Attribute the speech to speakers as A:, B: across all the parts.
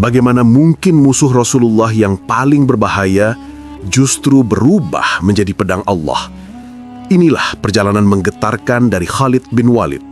A: Bagaimana mungkin musuh Rasulullah yang paling berbahaya justru berubah menjadi pedang Allah? Inilah perjalanan menggetarkan dari Khalid bin Walid.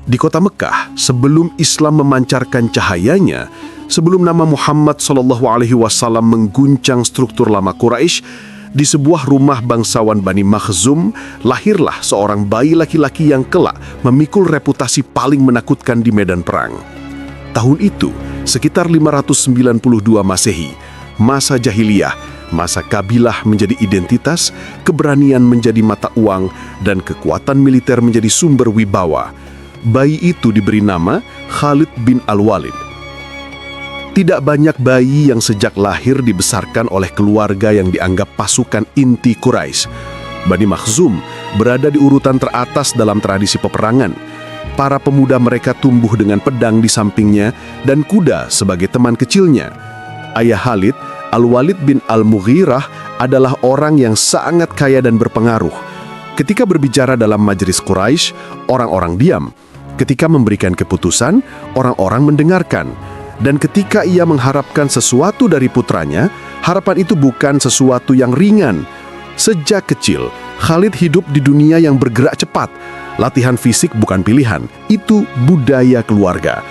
A: Di kota Mekah, sebelum Islam memancarkan cahayanya, sebelum nama Muhammad SAW mengguncang struktur lama Quraisy, di sebuah rumah bangsawan Bani Makhzum, lahirlah seorang bayi laki-laki yang kelak memikul reputasi paling menakutkan di medan perang. Tahun itu, sekitar 592 Masehi, masa jahiliyah, masa kabilah menjadi identitas, keberanian menjadi mata uang, dan kekuatan militer menjadi sumber wibawa. Bayi itu diberi nama Khalid bin Al-Walid. Tidak banyak bayi yang sejak lahir dibesarkan oleh keluarga yang dianggap pasukan inti Quraisy. Bani Makhzum berada di urutan teratas dalam tradisi peperangan. Para pemuda mereka tumbuh dengan pedang di sampingnya dan kuda sebagai teman kecilnya. Ayah Khalid, Al-Walid bin Al-Mughirah, adalah orang yang sangat kaya dan berpengaruh. Ketika berbicara dalam majelis Quraisy, orang-orang diam. Ketika memberikan keputusan, orang-orang mendengarkan. Dan ketika ia mengharapkan sesuatu dari putranya, harapan itu bukan sesuatu yang ringan. Sejak kecil, Khalid hidup di dunia yang bergerak cepat. Latihan fisik bukan pilihan, itu budaya keluarga.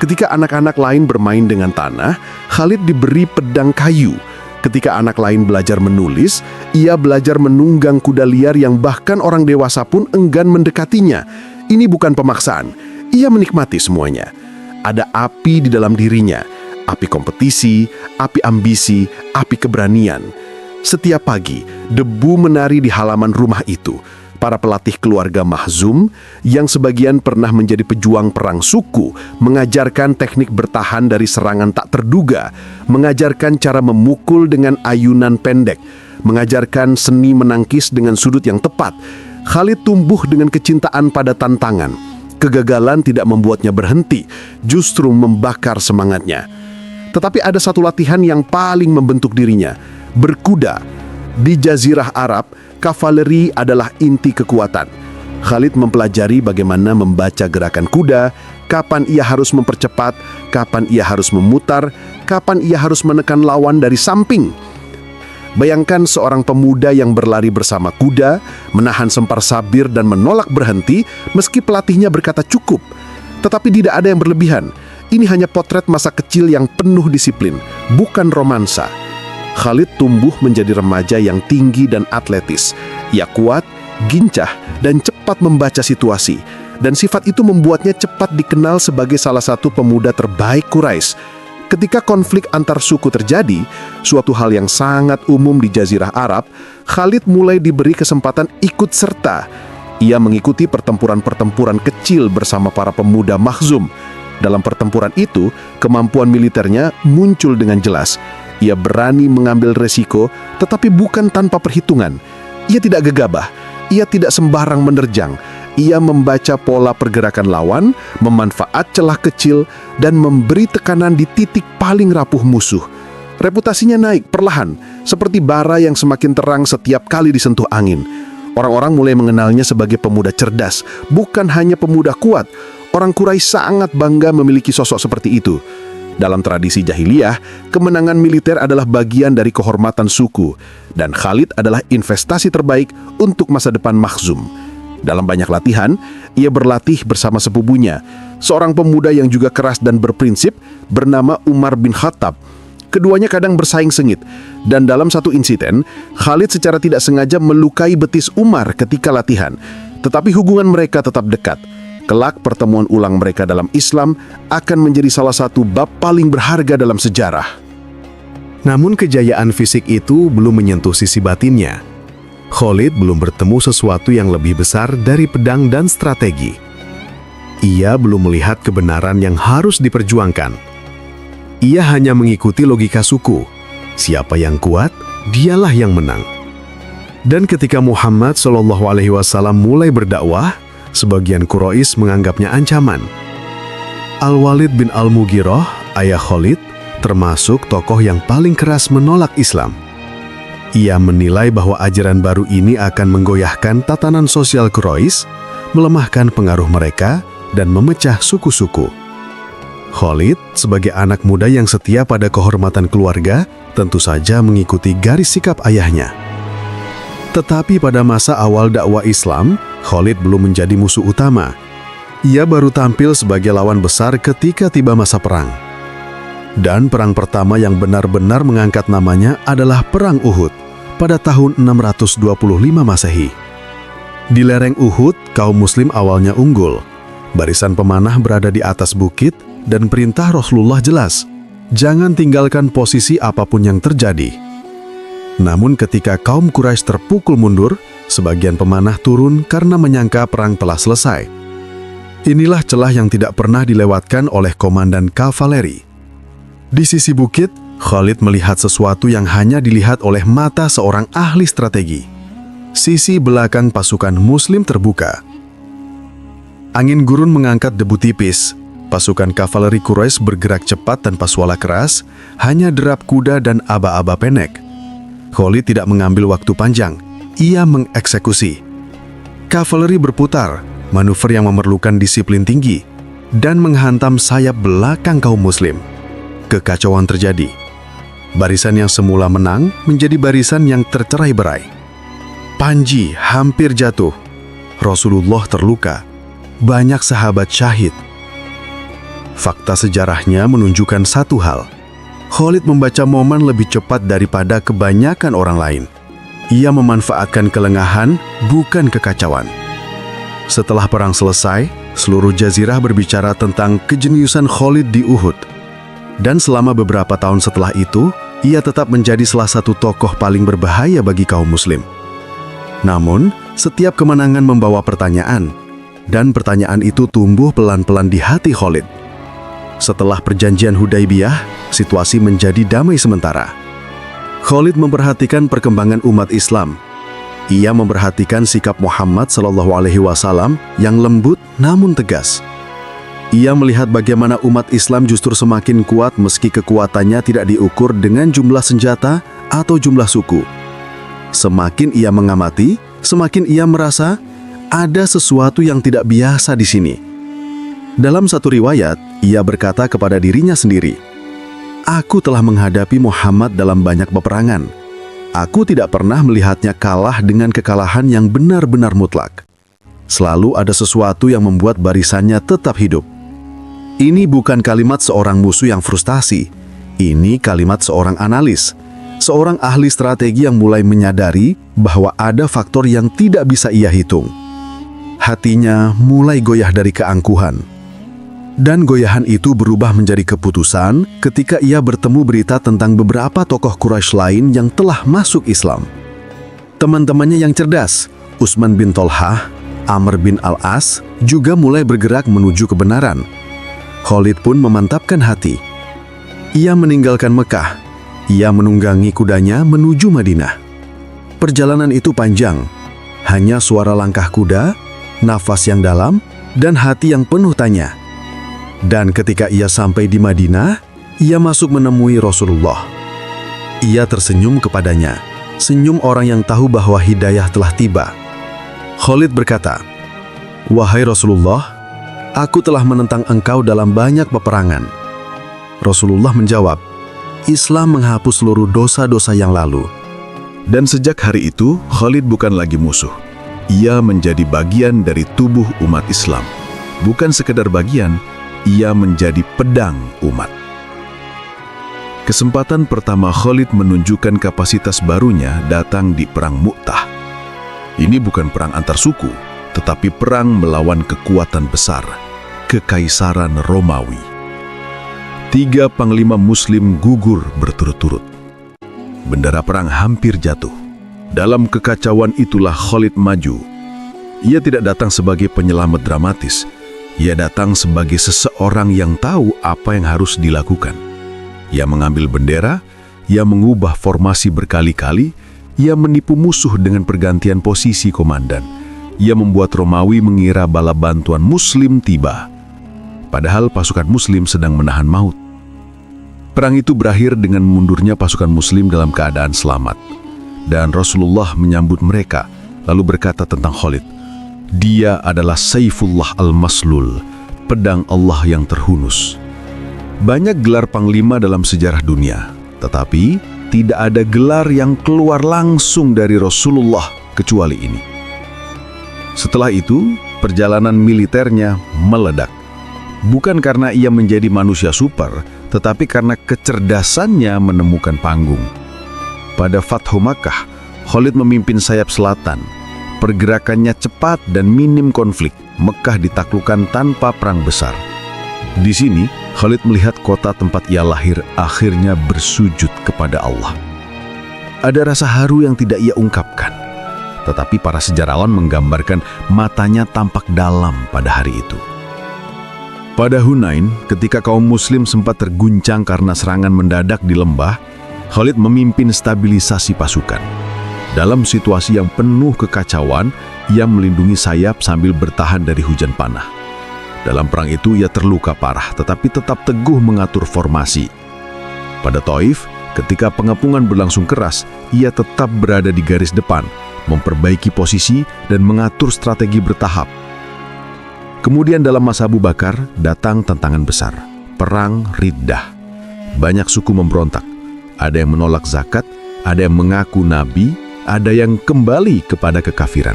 A: Ketika anak-anak lain bermain dengan tanah, Khalid diberi pedang kayu. Ketika anak lain belajar menulis, ia belajar menunggang kuda liar yang bahkan orang dewasa pun enggan mendekatinya. Ini bukan pemaksaan, ia menikmati semuanya. Ada api di dalam dirinya, api kompetisi, api ambisi, api keberanian. Setiap pagi, debu menari di halaman rumah itu. Para pelatih keluarga Makhzum, yang sebagian pernah menjadi pejuang perang suku, mengajarkan teknik bertahan dari serangan tak terduga, mengajarkan cara memukul dengan ayunan pendek, mengajarkan seni menangkis dengan sudut yang tepat. Khalid tumbuh dengan kecintaan pada tantangan. Kegagalan tidak membuatnya berhenti, justru membakar semangatnya. Tetapi ada satu latihan yang paling membentuk dirinya, berkuda. Di Jazirah Arab, kavaleri adalah inti kekuatan. Khalid mempelajari bagaimana membaca gerakan kuda, kapan ia harus mempercepat, kapan ia harus memutar, kapan ia harus menekan lawan dari samping. Bayangkan seorang pemuda yang berlari bersama kuda, menahan sempar sabir dan menolak berhenti meski pelatihnya berkata cukup. Tetapi tidak ada yang berlebihan. Ini hanya potret masa kecil yang penuh disiplin, bukan romansa. Khalid tumbuh menjadi remaja yang tinggi dan atletis. Ia kuat, gincah, dan cepat membaca situasi. Dan sifat itu membuatnya cepat dikenal sebagai salah satu pemuda terbaik Quraisy. Ketika konflik antar suku terjadi, suatu hal yang sangat umum di Jazirah Arab, Khalid mulai diberi kesempatan ikut serta. Ia mengikuti pertempuran-pertempuran kecil bersama para pemuda Makhzum. Dalam pertempuran itu, kemampuan militernya muncul dengan jelas. Ia berani mengambil resiko, tetapi bukan tanpa perhitungan. Ia tidak gegabah, ia tidak sembarang menerjang. Ia membaca pola pergerakan lawan, memanfaat celah kecil, dan memberi tekanan di titik paling rapuh musuh. Reputasinya naik perlahan, seperti bara yang semakin terang setiap kali disentuh angin. Orang-orang mulai mengenalnya sebagai pemuda cerdas, bukan hanya pemuda kuat. Orang Quraisy sangat bangga memiliki sosok seperti itu. Dalam tradisi jahiliyah, kemenangan militer adalah bagian dari kehormatan suku, dan Khalid adalah investasi terbaik untuk masa depan Makhzum. Dalam banyak latihan, ia berlatih bersama sepupunya, seorang pemuda yang juga keras dan berprinsip bernama Umar bin Khattab. Keduanya kadang bersaing sengit, dan dalam satu insiden, Khalid secara tidak sengaja melukai betis Umar ketika latihan. Tetapi hubungan mereka tetap dekat. Kelak pertemuan ulang mereka dalam Islam akan menjadi salah satu bab paling berharga dalam sejarah.
B: Namun kejayaan fisik itu belum menyentuh sisi batinnya. Khalid belum bertemu sesuatu yang lebih besar dari pedang dan strategi. Ia belum melihat kebenaran yang harus diperjuangkan. Ia hanya mengikuti logika suku. Siapa yang kuat, dialah yang menang. Dan ketika Muhammad SAW mulai berdakwah, sebagian Quraisy menganggapnya ancaman. Al-Walid bin Al-Mughirah, ayah Khalid, termasuk tokoh yang paling keras menolak Islam. Ia menilai bahwa ajaran baru ini akan menggoyahkan tatanan sosial Quraisy, melemahkan pengaruh mereka, dan memecah suku-suku. Khalid, sebagai anak muda yang setia pada kehormatan keluarga, tentu saja mengikuti garis sikap ayahnya. Tetapi pada masa awal dakwah Islam, Khalid belum menjadi musuh utama. Ia baru tampil sebagai lawan besar ketika tiba masa perang. Dan perang pertama yang benar-benar mengangkat namanya adalah Perang Uhud pada tahun 625 Masehi. Di lereng Uhud, kaum muslim awalnya unggul. Barisan pemanah berada di atas bukit dan perintah Rasulullah jelas, jangan tinggalkan posisi apapun yang terjadi. Namun ketika kaum Quraisy terpukul mundur, sebagian pemanah turun karena menyangka perang telah selesai. Inilah celah yang tidak pernah dilewatkan oleh komandan kavaleri. Di sisi bukit, Khalid melihat sesuatu yang hanya dilihat oleh mata seorang ahli strategi. Sisi belakang pasukan muslim terbuka. Angin gurun mengangkat debu tipis. Pasukan kavaleri Quraisy bergerak cepat tanpa suara keras, hanya derap kuda dan aba-aba pendek. Khalid tidak mengambil waktu panjang, ia mengeksekusi. Kavaleri berputar, manuver yang memerlukan disiplin tinggi, dan menghantam sayap belakang kaum muslim. Kekacauan terjadi. Barisan yang semula menang menjadi barisan yang tercerai-berai. Panji hampir jatuh. Rasulullah terluka. Banyak sahabat syahid. Fakta sejarahnya menunjukkan satu hal. Khalid membaca momen lebih cepat daripada kebanyakan orang lain. Ia memanfaatkan kelengahan, bukan kekacauan. Setelah perang selesai, seluruh jazirah berbicara tentang kejeniusan Khalid di Uhud. Dan selama beberapa tahun setelah itu, ia tetap menjadi salah satu tokoh paling berbahaya bagi kaum muslim. Namun, setiap kemenangan membawa pertanyaan, dan pertanyaan itu tumbuh pelan-pelan di hati Khalid. Setelah perjanjian Hudaibiyah, situasi menjadi damai sementara. Khalid memperhatikan perkembangan umat Islam. Ia memperhatikan sikap Muhammad SAW yang lembut namun tegas. Ia melihat bagaimana umat Islam justru semakin kuat meski kekuatannya tidak diukur dengan jumlah senjata atau jumlah suku. Semakin ia mengamati, semakin ia merasa ada sesuatu yang tidak biasa di sini. Dalam satu riwayat, ia berkata kepada dirinya sendiri, "Aku telah menghadapi Muhammad dalam banyak peperangan. Aku tidak pernah melihatnya kalah dengan kekalahan yang benar-benar mutlak. Selalu ada sesuatu yang membuat barisannya tetap hidup." Ini bukan kalimat seorang musuh yang frustasi. Ini kalimat seorang analis, seorang ahli strategi yang mulai menyadari bahwa ada faktor yang tidak bisa ia hitung. Hatinya mulai goyah dari keangkuhan. Dan goyahan itu berubah menjadi keputusan ketika ia bertemu berita tentang beberapa tokoh Quraisy lain yang telah masuk Islam. Teman-temannya yang cerdas, Utsman bin Tolhah, Amr bin Al-As, juga mulai bergerak menuju kebenaran. Khalid pun memantapkan hati. Ia meninggalkan Mekah. Ia menunggangi kudanya menuju Madinah. Perjalanan itu panjang. Hanya suara langkah kuda, nafas yang dalam, dan hati yang penuh tanya. Dan ketika ia sampai di Madinah, ia masuk menemui Rasulullah. Ia tersenyum kepadanya, senyum orang yang tahu bahwa hidayah telah tiba. Khalid berkata, "Wahai Rasulullah, aku telah menentang engkau dalam banyak peperangan." Rasulullah menjawab, "Islam menghapus seluruh dosa-dosa yang lalu." Dan sejak hari itu, Khalid bukan lagi musuh. Ia menjadi bagian dari tubuh umat Islam. Bukan sekedar bagian, ia menjadi pedang umat. Kesempatan pertama Khalid menunjukkan kapasitas barunya datang di Perang Mu'tah. Ini bukan perang antar suku, tetapi perang melawan kekuatan besar, Kekaisaran Romawi. 3 panglima muslim gugur berturut-turut. Bendera perang hampir jatuh. Dalam kekacauan itulah Khalid maju. Ia tidak datang sebagai penyelamat dramatis. Ia datang sebagai seseorang yang tahu apa yang harus dilakukan. Ia mengambil bendera, ia mengubah formasi berkali-kali, ia menipu musuh dengan pergantian posisi komandan. Ia membuat Romawi mengira bala bantuan Muslim tiba. Padahal pasukan Muslim sedang menahan maut. Perang itu berakhir dengan mundurnya pasukan Muslim dalam keadaan selamat. Dan Rasulullah menyambut mereka, lalu berkata tentang Khalid, "Dia adalah Saifullah al-Maslul, pedang Allah yang terhunus."
C: Banyak gelar panglima dalam sejarah dunia, tetapi tidak ada gelar yang keluar langsung dari Rasulullah kecuali ini. Setelah itu, perjalanan militernya meledak. Bukan karena ia menjadi manusia super, tetapi karena kecerdasannya menemukan panggung. Pada Fathu Makkah, Khalid memimpin sayap selatan. Pergerakannya cepat dan minim konflik. Mekah ditaklukkan tanpa perang besar. Di sini, Khalid melihat kota tempat ia lahir akhirnya bersujud kepada Allah. Ada rasa haru yang tidak ia ungkapkan, tetapi para sejarawan menggambarkan matanya tampak dalam pada hari itu. Pada Hunain, ketika kaum muslim sempat terguncang karena serangan mendadak di lembah, Khalid memimpin stabilisasi pasukan. Dalam situasi yang penuh kekacauan, ia melindungi sayap sambil bertahan dari hujan panah. Dalam perang itu ia terluka parah, tetapi tetap teguh mengatur formasi. Pada Taif, ketika pengepungan berlangsung keras, ia tetap berada di garis depan, memperbaiki posisi dan mengatur strategi bertahap. Kemudian dalam masa Abu Bakar, datang tantangan besar, perang Riddah. Banyak suku memberontak, ada yang menolak zakat, ada yang mengaku nabi, ada yang kembali kepada kekafiran.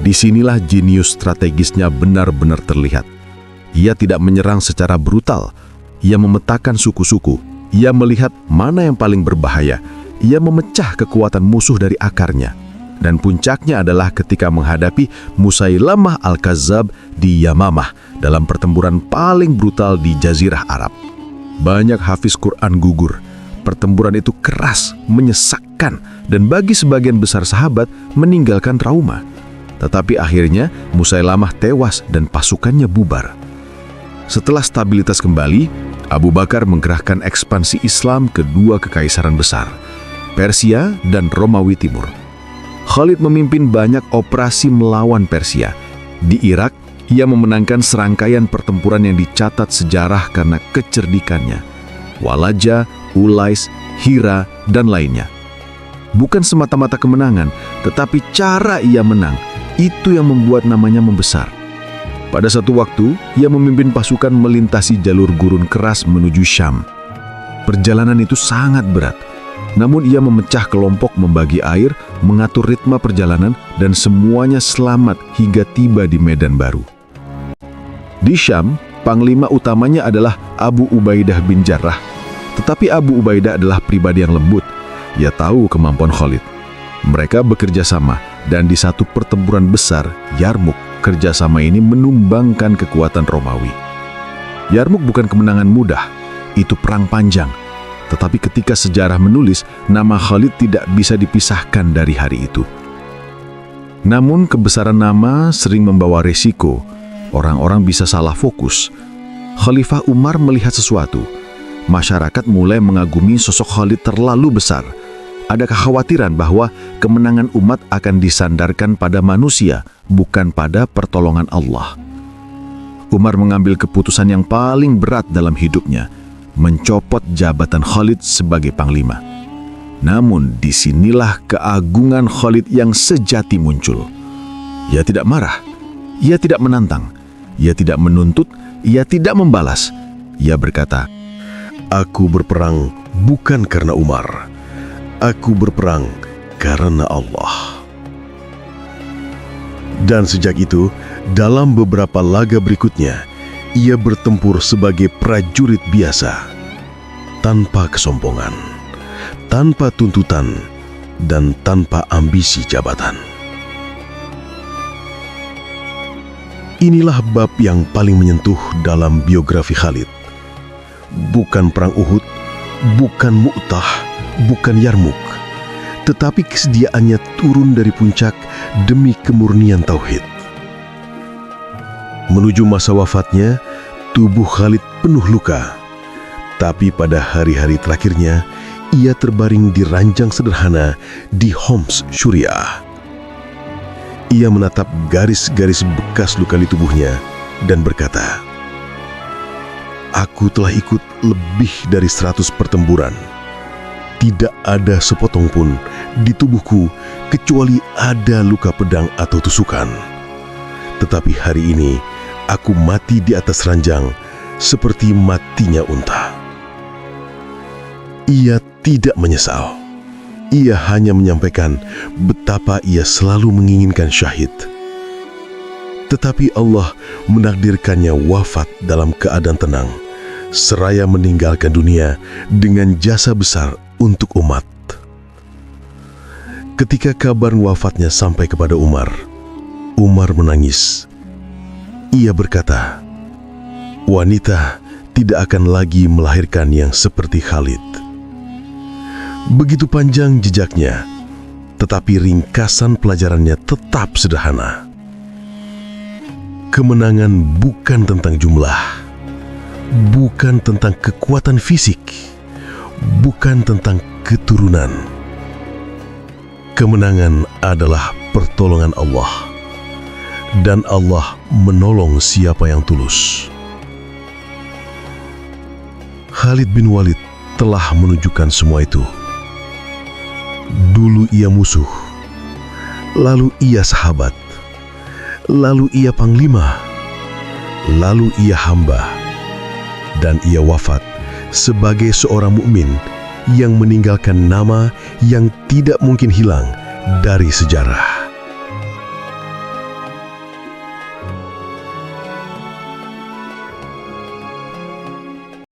C: Disinilah jenius strategisnya benar-benar terlihat. Ia tidak menyerang secara brutal, ia memetakan suku-suku, ia melihat mana yang paling berbahaya, ia memecah kekuatan musuh dari akarnya. Dan puncaknya adalah ketika menghadapi Musailamah Al-Kazzab di Yamamah dalam pertempuran paling brutal di Jazirah Arab. Banyak hafiz Quran gugur. Pertempuran itu keras, menyesakkan, dan bagi sebagian besar sahabat meninggalkan trauma. Tetapi akhirnya Musailamah tewas dan pasukannya bubar. Setelah stabilitas kembali, Abu Bakar menggerakkan ekspansi Islam ke dua kekaisaran besar, Persia dan Romawi Timur. Khalid memimpin banyak operasi melawan Persia. Di Irak, ia memenangkan serangkaian pertempuran yang dicatat sejarah karena kecerdikannya. Walaja, Ulais, Hira, dan lainnya. Bukan semata-mata kemenangan, tetapi cara ia menang. Itu yang membuat namanya membesar. Pada satu waktu, ia memimpin pasukan melintasi jalur gurun keras menuju Syam. Perjalanan itu sangat berat. Namun ia memecah kelompok, membagi air, mengatur ritme perjalanan, dan semuanya selamat hingga tiba di medan baru. Di Syam, panglima utamanya adalah Abu Ubaidah bin Jarrah. Tetapi Abu Ubaidah adalah pribadi yang lembut. Ia tahu kemampuan Khalid. Mereka bekerja sama, dan di satu pertempuran besar, Yarmuk, kerjasama ini menumbangkan kekuatan Romawi. Yarmuk bukan kemenangan mudah, itu perang panjang. Tetapi ketika sejarah menulis, nama Khalid tidak bisa dipisahkan dari hari itu. Namun kebesaran nama sering membawa resiko. Orang-orang bisa salah fokus. Khalifah Umar melihat sesuatu. Masyarakat mulai mengagumi sosok Khalid terlalu besar. Ada kekhawatiran bahwa kemenangan umat akan disandarkan pada manusia, bukan pada pertolongan Allah. Umar mengambil keputusan yang paling berat dalam hidupnya, mencopot jabatan Khalid sebagai panglima. Namun disinilah keagungan Khalid yang sejati muncul. Ia tidak marah, ia tidak menantang, ia tidak menuntut, ia tidak membalas. Ia berkata, "Aku berperang bukan karena Umar. Aku berperang karena Allah." Dan sejak itu, dalam beberapa laga berikutnya, ia bertempur sebagai prajurit biasa, tanpa kesombongan, tanpa tuntutan, dan tanpa ambisi jabatan. Inilah bab yang paling menyentuh dalam biografi Khalid. Bukan perang Uhud, bukan Mu'tah, bukan Yarmuk, tetapi kesediaannya turun dari puncak demi kemurnian tauhid. Menuju masa wafatnya, tubuh Khalid penuh luka. Tapi pada hari-hari terakhirnya, ia terbaring di ranjang sederhana di Homs, Suriah. Ia menatap garis-garis bekas luka di tubuhnya dan berkata, "Aku telah ikut lebih dari 100 pertempuran. Tidak ada sepotong pun di tubuhku kecuali ada luka pedang atau tusukan. Tetapi hari ini, aku mati di atas ranjang
D: seperti matinya unta. Ia tidak menyesal. Ia hanya menyampaikan betapa ia selalu menginginkan syahid. Tetapi Allah menakdirkannya wafat dalam keadaan tenang, seraya meninggalkan dunia dengan jasa besar untuk umat. Ketika kabar wafatnya sampai kepada Umar menangis. Ia berkata, wanita tidak akan lagi melahirkan yang seperti Khalid. Begitu panjang jejaknya, tetapi ringkasan pelajarannya tetap sederhana. Kemenangan bukan tentang jumlah, bukan tentang kekuatan fisik, bukan tentang keturunan. Kemenangan adalah pertolongan Allah, dan Allah menolong siapa yang tulus. Khalid bin Walid telah menunjukkan semua itu. Dulu ia musuh, lalu ia sahabat, lalu ia panglima, lalu ia hamba, dan ia wafat sebagai seorang mukmin yang meninggalkan nama yang tidak mungkin hilang dari sejarah.